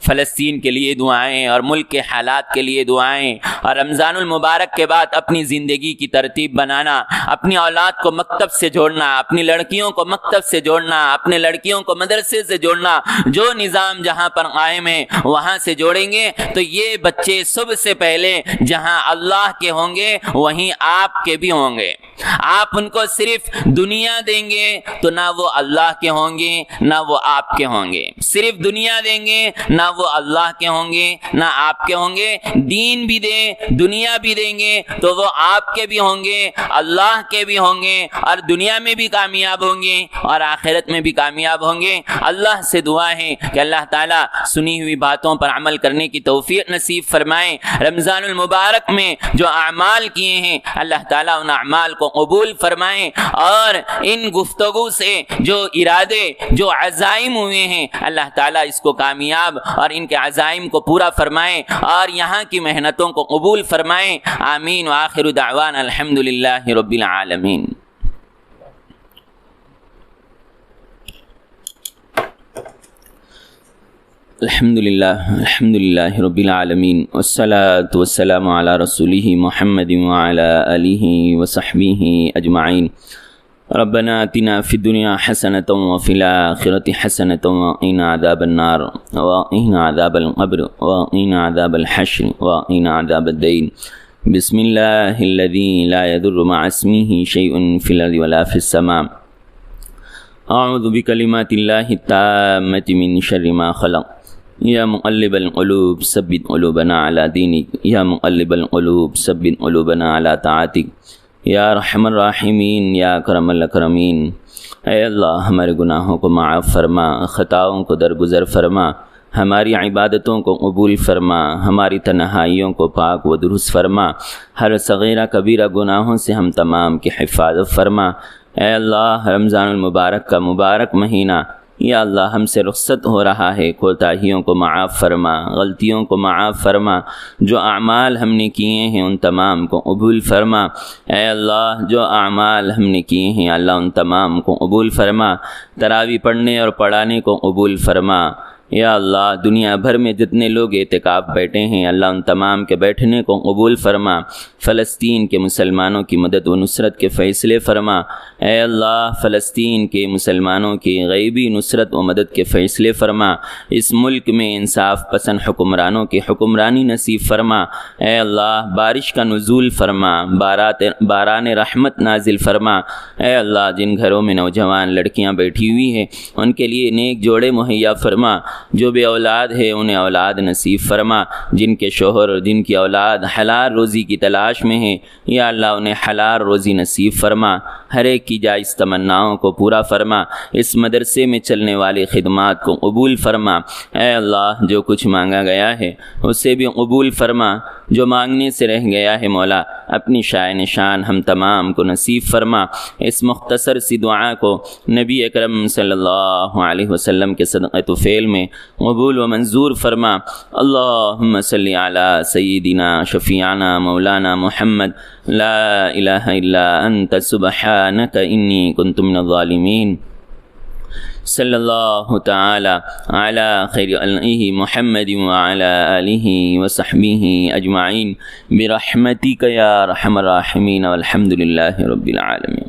فلسطین کے لیے دعائیں اور ملک کے حالات کے لیے دعائیں، اور رمضان المبارک کے بعد اپنی زندگی کی ترتیب بنانا، اپنی اولاد کو مکتب سے جوڑنا، اپنی لڑکیوں کو مکتب سے جوڑنا، اپنے لڑکیوں کو مدرسے سے جوڑنا، جو نظام جہاں پر قائم ہے وہاں سے جوڑیں گے تو یہ بچے سب سے پہلے جہاں اللہ کے ہوں گے وہیں آپ کے بھی ہوں گے۔ آپ ان کو صرف دنیا دیں گے تو نہ وہ اللہ کے ہوں گے نہ وہ آپ کے ہوں گے، صرف دنیا دیں گے نہ وہ اللہ کے ہوں گے نہ آپ کے ہوں گے، دین بھی دیں دنیا بھی دیں گے تو وہ آپ کے بھی ہوں گے، اللہ کے بھی ہوں گے، اور دنیا میں بھی کامیاب ہوں گے اور آخرت میں بھی کامیاب ہوں گے۔ اللہ سے دعا ہے کہ اللہ تعالیٰ سنی ہوئی باتوں پر عمل کرنے کی توفیق نصیب فرمائے۔ رمضان المبارک میں جو اعمال کیے ہیں اللہ تعالیٰ ان اعمال کو قبول فرمائے، اور ان گفتگو سے جو ارادے جو عزائم ہوئے ہیں اللہ تعالیٰ اس کو کامیاب اور ان کے عزائم کو پورا فرمائے اور یہاں کی محنتوں کو قبول فرمائے۔ آمین وآخر دعوانا الحمدللہ رب العالمین۔ الحمدللہ رب العالمین، والصلاة والسلام علی رسولہ محمد وعلی آلہ وصحبہ اجمعین۔ ربنا آتنا فی الدنیا حسنۃ وفی الآخرۃ حسنۃ وقنا عذاب النار وقنا عذاب القبر وقنا عذاب الحشر وقنا عذاب الدین۔ بسم اللہ الذی لا یضر مع اسمہ شیء فی الارض ولا فی السماء۔ اعوذ بکلمات اللہ التامۃ من شر ما خلق۔ یا مقلب القلوب ثبت قلوبنا علی دینک، یا مقلب القلوب ثبت قلوبنا علی طاعتک، یا رحم الراحمین، یا اکرم الاکرمین۔ اے اللہ ہمارے گناہوں کو معاف فرما، خطاؤں کو درگزر فرما، ہماری عبادتوں کو قبول فرما، ہماری تنہائیوں کو پاک و درست فرما، ہر صغیرہ کبیرہ گناہوں سے ہم تمام کی حفاظت فرما۔ اے اللہ رمضان المبارک کا مبارک مہینہ یا اللہ ہم سے رخصت ہو رہا ہے، کوتاہیوں کو معاف فرما، غلطیوں کو معاف فرما، جو اعمال ہم نے کیے ہیں ان تمام کو قبول فرما۔ اے اللہ جو اعمال ہم نے کیے ہیں اللہ ان تمام کو قبول فرما، تراویح پڑھنے اور پڑھانے کو قبول فرما، یا اللہ دنیا بھر میں جتنے لوگ اعتکاف بیٹھے ہیں اللہ ان تمام کے بیٹھنے کو قبول فرما، فلسطین کے مسلمانوں کی مدد و نصرت کے فیصلے فرما، اے اللہ فلسطین کے مسلمانوں کی غیبی نصرت و مدد کے فیصلے فرما، اس ملک میں انصاف پسند حکمرانوں کی حکمرانی نصیب فرما، اے اللہ بارش کا نزول فرما، باران رحمت نازل فرما، اے اللہ جن گھروں میں نوجوان لڑکیاں بیٹھی ہوئی ہیں ان کے لیے نیک جوڑے مہیا فرما، جو بے اولاد ہے انہیں اولاد نصیب فرما، جن کے شوہر جن کی اولاد حلال روزی کی تلاش میں ہیں یا اللہ انہیں حلال روزی نصیب فرما، ہر ایک کی جائز تمناؤں کو پورا فرما، اس مدرسے میں چلنے والی خدمات کو قبول فرما، اے اللہ جو کچھ مانگا گیا ہے اسے بھی قبول فرما، جو مانگنے سے رہ گیا ہے مولا اپنی شائن نشان ہم تمام کو نصیب فرما، اس مختصر سی دعا کو نبی اکرم صلی اللہ علیہ وسلم کے صدقۃ و فعل میں قبول و منظور فرما۔ اللہم صلی علی سیدنا شفیعنا مولانا محمد لا الہ الا انت سبحانک انی کنت من الظالمین۔ صلی اللہ تعالی علی خیر خلقہ محمد وعلی آلہ وصحبہ اجمعین برحمتک یا ارحم الراحمین والحمد للہ رب العالمین۔